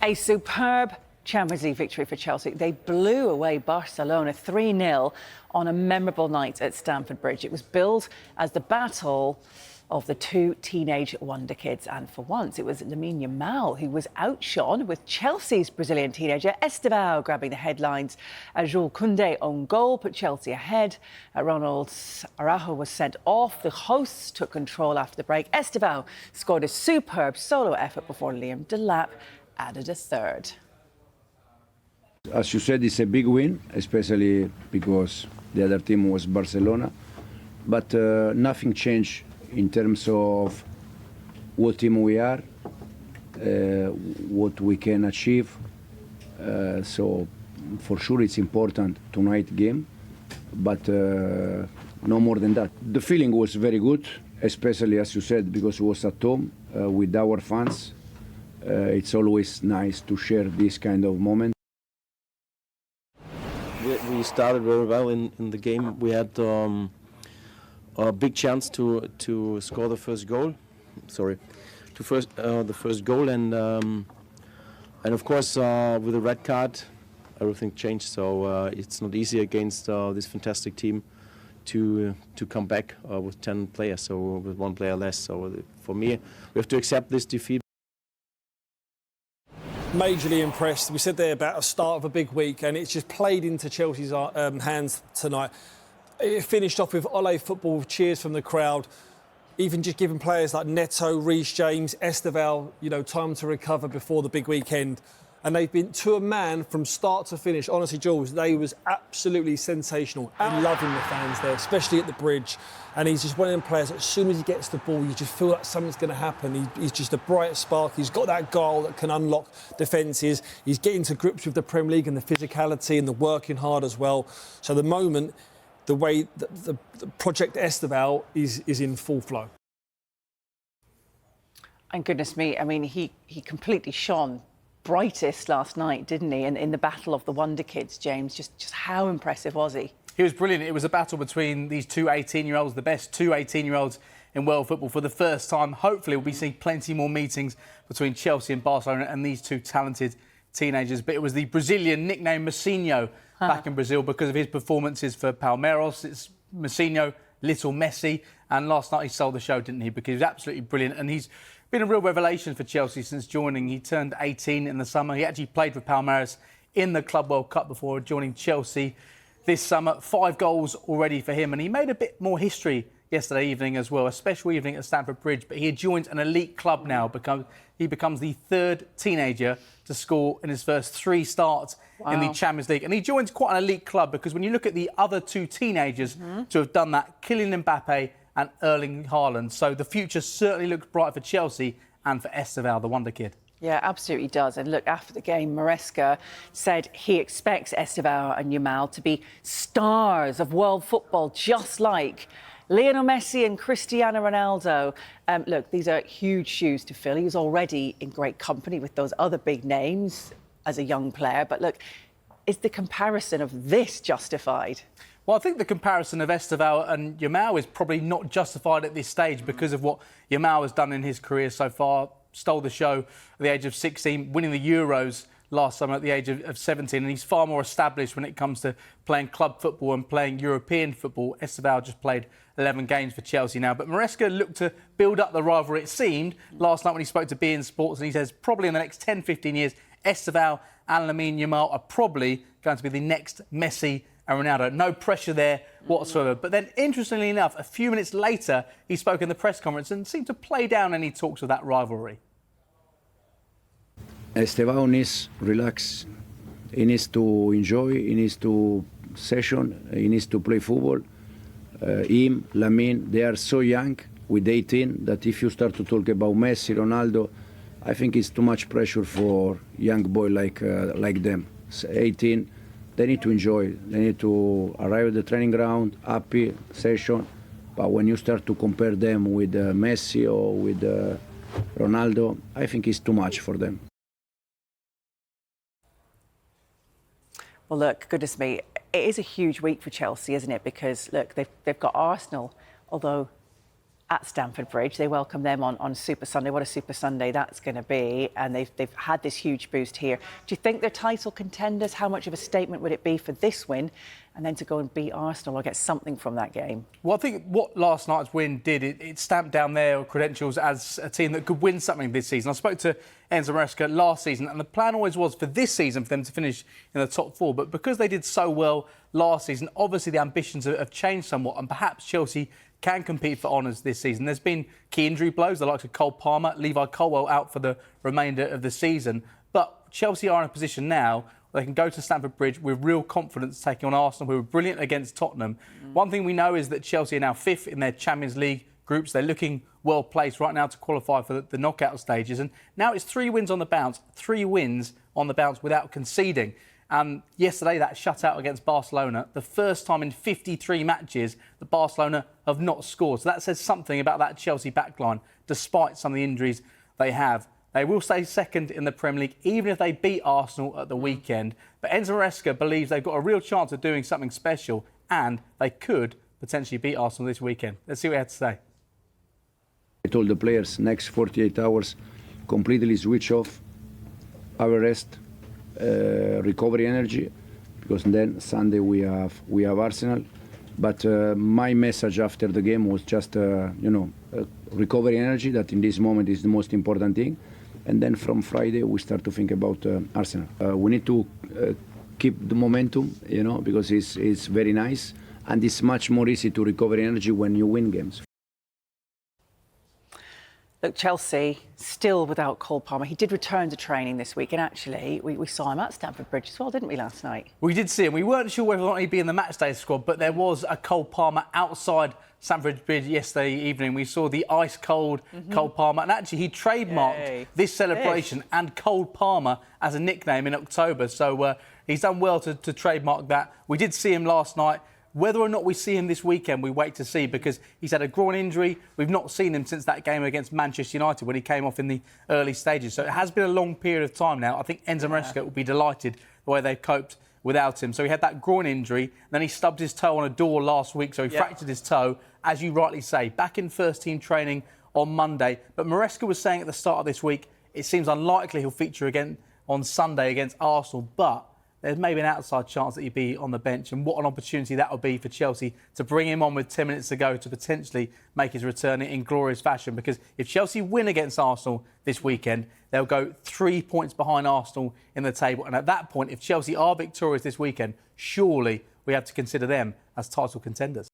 A superb Champions League victory for Chelsea. They blew away Barcelona 3-0 on a memorable night at Stamford Bridge. It was billed as the battle of the two teenage wonder kids, and for once it was Lamine Yamal who was outshone, with Chelsea's Brazilian teenager Estevao grabbing the headlines. A Jules Koundé own goal put Chelsea ahead. Ronald Araujo was sent off. The hosts took control after the break. Estevao scored a superb solo effort before Liam Delap added a third. As you said, it's a big win, especially because the other team was Barcelona. But nothing changed in terms of what team we are, what we can achieve. So for sure it's important tonight game, but no more than that. The feeling was very good, especially as you said, because it was at home with our fans. It's always nice to share this kind of moment. We started very well in the game. We had a big chance to score the first goal. The first goal, and of course with the red card, everything changed. So it's not easy against this fantastic team to come back with 10 players, so with one player less. So for me, we have to accept this defeat. Majorly impressed. We said there about a start of a big week, and it's just played into Chelsea's hands tonight. It finished off with Ole football, cheers from the crowd, even just giving players like Neto, Reece James, Estevao, time to recover before the big weekend. And they've been to a man from start to finish. Honestly, Jules, they was absolutely sensational. And loving the fans there, especially at the bridge. And he's just one of them players that as soon as he gets the ball, you just feel like something's going to happen. He's just a bright spark. He's got that goal that can unlock defences. He's getting to grips with the Premier League and the physicality and the working hard as well. So the moment, the way the Project Estevao is in full flow. And goodness me, I mean, he completely shone brightest last night, didn't he? And in the battle of the Wonder Kids, James, just how impressive was he? He was brilliant. It was a battle between these two 18-year-olds, the best two 18-year-olds in world football for the first time. Hopefully we'll be seeing plenty more meetings between Chelsea and Barcelona and these two talented teenagers. But it was the Brazilian nickname Messinho back in Brazil because of his performances for Palmeiras. It's Messinho, Little Messi. And last night he stole the show, didn't he? Because he was absolutely brilliant. And he's been a real revelation for Chelsea since joining. He turned 18 in the summer. He actually played for Palmeiras in the Club World Cup before joining Chelsea this summer. 5 goals already for him. And he made a bit more history yesterday evening as well, a special evening at Stamford Bridge. But he joins an elite club now. He becomes the 3rd teenager to score in his first 3 starts in the Champions League. And he joins quite an elite club because when you look at the other 2 teenagers to have done that, Kylian Mbappe and Erling Haaland. So the future certainly looks bright for Chelsea and for Estevao, the wonder kid. Yeah, absolutely does. And look, after the game, Maresca said he expects Estevao and Yamal to be stars of world football, just like Lionel Messi and Cristiano Ronaldo. Look, these are huge shoes to fill. He was already in great company with those other big names as a young player. But look, is the comparison of this justified? Well, I think the comparison of Estevao and Yamal is probably not justified at this stage because of what Yamal has done in his career so far. Stole the show at the age of 16, winning the Euros last summer at the age of 17. And he's far more established when it comes to playing club football and playing European football. Estevao just played 11 games for Chelsea now. But Maresca looked to build up the rivalry, it seemed, last night when he spoke to beIN Sports. And he says probably in the next 10, 15 years, Estevao and Lamine Yamal are probably going to be the next Messi and Ronaldo. No pressure there whatsoever. But then, interestingly enough, a few minutes later, he spoke in the press conference and seemed to play down any talks of that rivalry. Estevao needs relax. He needs to enjoy. He needs to session. He needs to play football. Him, Lamine, they are so young with 18 that if you start to talk about Messi, Ronaldo, I think it's too much pressure for young boy like them. 18. They need to enjoy. They need to arrive at the training ground, happy, session. But when you start to compare them with Messi or with Ronaldo, I think it's too much for them. Well, look, goodness me, it is a huge week for Chelsea, isn't it? Because, look, they've got Arsenal, although at Stamford Bridge. They welcome them on Super Sunday. What a Super Sunday that's going to be. And they've had this huge boost here. Do you think they're title contenders? How much of a statement would it be for this win and then to go and beat Arsenal or get something from that game? Well, I think what last night's win did, it stamped down their credentials as a team that could win something this season. I spoke to Enzo Maresca last season, and the plan always was for this season for them to finish in the top four. But because they did so well last season, obviously the ambitions have changed somewhat, and perhaps Chelsea can compete for honours this season. There's been key injury blows, the likes of Cole Palmer, Levi Colwill out for the remainder of the season. But Chelsea are in a position now where they can go to Stamford Bridge with real confidence, taking on Arsenal, who were brilliant against Tottenham. One thing we know is that Chelsea are now fifth in their Champions League groups. They're looking well placed right now to qualify for the knockout stages. And now it's 3 wins on the bounce, 3 wins on the bounce without conceding. And yesterday, that shutout against Barcelona, the first time in 53 matches that Barcelona have not scored. So that says something about that Chelsea backline, despite some of the injuries they have. They will stay second in the Premier League, even if they beat Arsenal at the weekend. But Enzo Maresca believes they've got a real chance of doing something special, and they could potentially beat Arsenal this weekend. Let's see what he had to say. I told the players, next 48 hours, completely switch off, have a rest, recovery energy, because then Sunday we have Arsenal. But my message after the game was just recovery energy, that in this moment is the most important thing. And then from Friday we start to think about Arsenal. We need to keep the momentum, because it's very nice, and it's much more easy to recover energy when you win games. Look, Chelsea still without Cole Palmer. He did return to training this week, and actually we saw him at Stamford Bridge as well, didn't we, last night? We did see him. We weren't sure whether or not he'd be in the matchday squad, but there was a Cole Palmer outside Stamford Bridge yesterday evening. We saw the ice-cold Cole Palmer, and actually he trademarked this celebration and Cold Palmer as a nickname in October. So he's done well to trademark that. We did see him last night. Whether or not we see him this weekend, we wait to see, because he's had a groin injury. We've not seen him since that game against Manchester United when he came off in the early stages. So it has been a long period of time now. I think Enzo Maresca will be delighted the way they've coped without him. So he had that groin injury, then he stubbed his toe on a door last week, so he fractured his toe, as you rightly say, back in first-team training on Monday. But Maresca was saying at the start of this week, it seems unlikely he'll feature again on Sunday against Arsenal, but there's maybe an outside chance that he'd be on the bench, and what an opportunity that would be for Chelsea to bring him on with 10 minutes to go to potentially make his return in glorious fashion. Because if Chelsea win against Arsenal this weekend, they'll go 3 points behind Arsenal in the table. And at that point, if Chelsea are victorious this weekend, surely we have to consider them as title contenders.